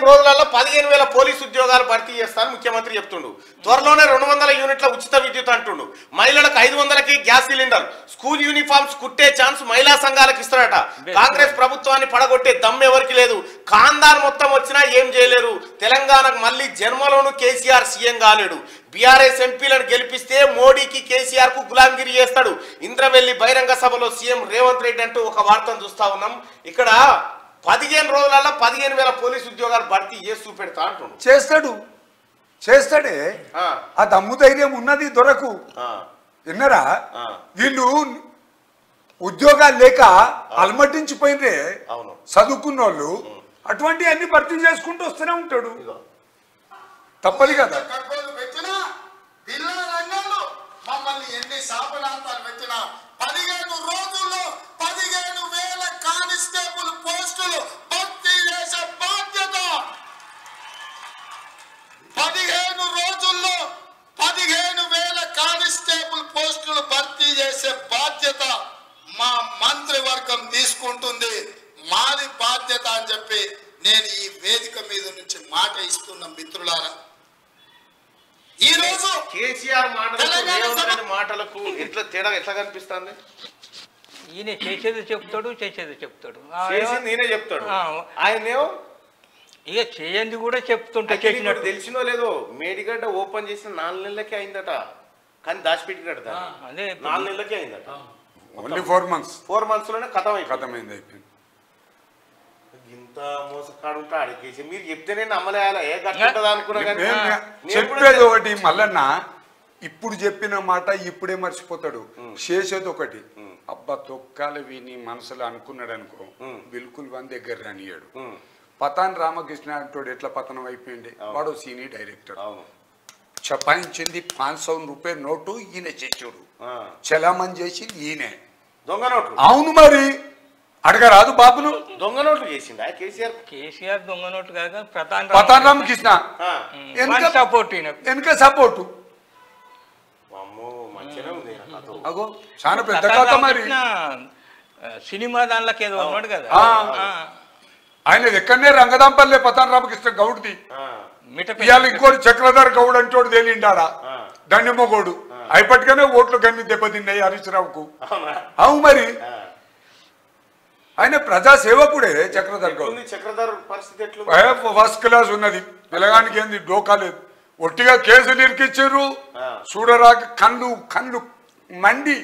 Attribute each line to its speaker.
Speaker 1: రోజులలో 15,000 పోలీసు ఉద్యోగాలు భర్తీ చేస్తాను ముఖ్యమంత్రి చెప్తుండు. త్వరలోనే 200 యూనిట్ల ఉచిత విద్యుత్ అంటుండు. మహిళలకు 500కి గ్యాస్ సిలిండర్, స్కూల్ యూనిఫామ్స్ కుట్టే ఛాన్స్ మహిళా సంఘాలకు ఇస్తారట. కాంగ్రెస్ ప్రభుత్వాన్ని పడగొట్టే దమ్ము ఎవరికి లేదు. ఖాందాన్ మొత్తం వచ్చినా ఏం చేయలేరు. తెలంగాణకు మళ్ళీ జన్మలోనూ కేసీఆర్ సీఎం కాలేడు. బీఆర్ఎస్ ఎంపీలను గెలిపిస్తే మోడీకి కేసీఆర్ కు గులాంగిరి చేస్తాడు. ఇంద్రవెల్లి బహిరంగ సభలో సీఎం రేవంత్ రెడ్డి అంటూ ఒక వార్తను చూస్తా ఉన్నాం. ఇక్కడ 15 రోజులలో 15,000 పోలీసు ఉద్యోగాలు భర్తీ చేసి చూపెడతా అంటుండు.
Speaker 2: చేస్తాడే ఆ దమ్ము ధైర్యం ఉన్నది దొరకు. విన్నరా, వీళ్ళు ఉద్యోగాలు లేక అలమటించిపోయినరే చదువుకున్న వాళ్ళు. అటువంటి అన్ని భర్తీ చేసుకుంటూ వస్తూనే ఉంటాడు. తప్పదు కదా.
Speaker 3: మమ్మల్ని ఎన్ని శాపనార్థాలు పెట్టినా 15 రోజుల్లో 15,000 కానిస్టేబుల్ పోస్టులు భర్తీ చేసే బాధ్యత, 15 రోజుల్లో 15,000 కానిస్టేబుల్ పోస్టులు భర్తీ చేసే బాధ్యత మా మంత్రివర్గం తీసుకుంటుంది. మాది బాధ్యత అని చెప్పి నేను ఈ వేదిక మీద నుంచి మాట ఇస్తున్న మిత్రులారా. ఈ రోజు
Speaker 1: కేసీఆర్ మాటలకు ఎట్లా తేడా ఎట్లా కనిపిస్తుంది?
Speaker 4: ఈయన చేసేది చెప్తాడు, చేసేది చెప్తాడు,
Speaker 1: నేనే చెప్తాడు. ఆయనేమో
Speaker 4: ఇక చేయండి కూడా చెప్తుంటే చేసినట్టు.
Speaker 1: తెలిసినో లేదో మేడిగడ్డ ఓపెన్ చేసిన 4 నెలలకే అయిందట. కానీ దాచిపెట్టినట్టు అదే 4 నెలలకే అయిందట.
Speaker 2: ఓన్లీ 4 months
Speaker 1: లోనే కథమైంది. ఇంత మోసకాడు ఉంటాడు కేసీ. మీరు చెప్తేనే నమ్మలేయాలా? ఏ గట్టుంటది అనుకున్నా.
Speaker 2: చెప్పేది ఒకటి మల్లన్న, ఇప్పుడు చెప్పిన మాట ఇప్పుడే మర్చిపోతాడు. చేసేది ఒకటి. అబ్బా తొక్కాల విని మనసులో అనుకున్నాడు అనుకో, బిల్కుల్ వన్ దగ్గర రానియాడు. పతాన్ రామకృష్ణ అంటాడు ఎట్లా పతనం అయిపోయింది. వాడు సీనియర్ డైరెక్టర్. చపాయించింది 500 రూపాయల నోటు ఈయన చేసాడు. చలామణి చేసింది ఈయనే.
Speaker 1: దొంగ నోట్లు.
Speaker 2: అవును మరి అడగరాదు బాబును.
Speaker 1: దొంగ నోట్లు చేసిండా
Speaker 4: కేసీఆర్? దొంగ నోట్లు కాక
Speaker 2: పతాన్ రామకృష్ణ వెనుక సపోర్టు. అగో చాలా పెద్ద కథ మరి.
Speaker 4: సినిమా దానిలోకి ఏదో ఉన్నాడు కదా
Speaker 2: ఆయన. ఎక్కడనే రంగదాంపల్లె పతాన్ రామకృష్ణ గౌడ్ది. ఇవాళ ఇంకోటి చక్రధర్ గౌడ్ అంటోడు తేలిండాడా దండెమ్మగోడు. అయిపట్టుగానే ఓట్లు గన్ని దెబ్బతిన్నాయి హరీష్ రావుకు. అవు మరి ఆయన ప్రజా సేవకుడే చక్రధర్ గౌడ్. ఫస్ట్ క్లాస్ ఉన్నది. పిల్లగానికి ఏంది డోకా లేదు. ఒట్టిగా కేసు నిరికిచ్చారు. చూడరాక కళ్ళు మండి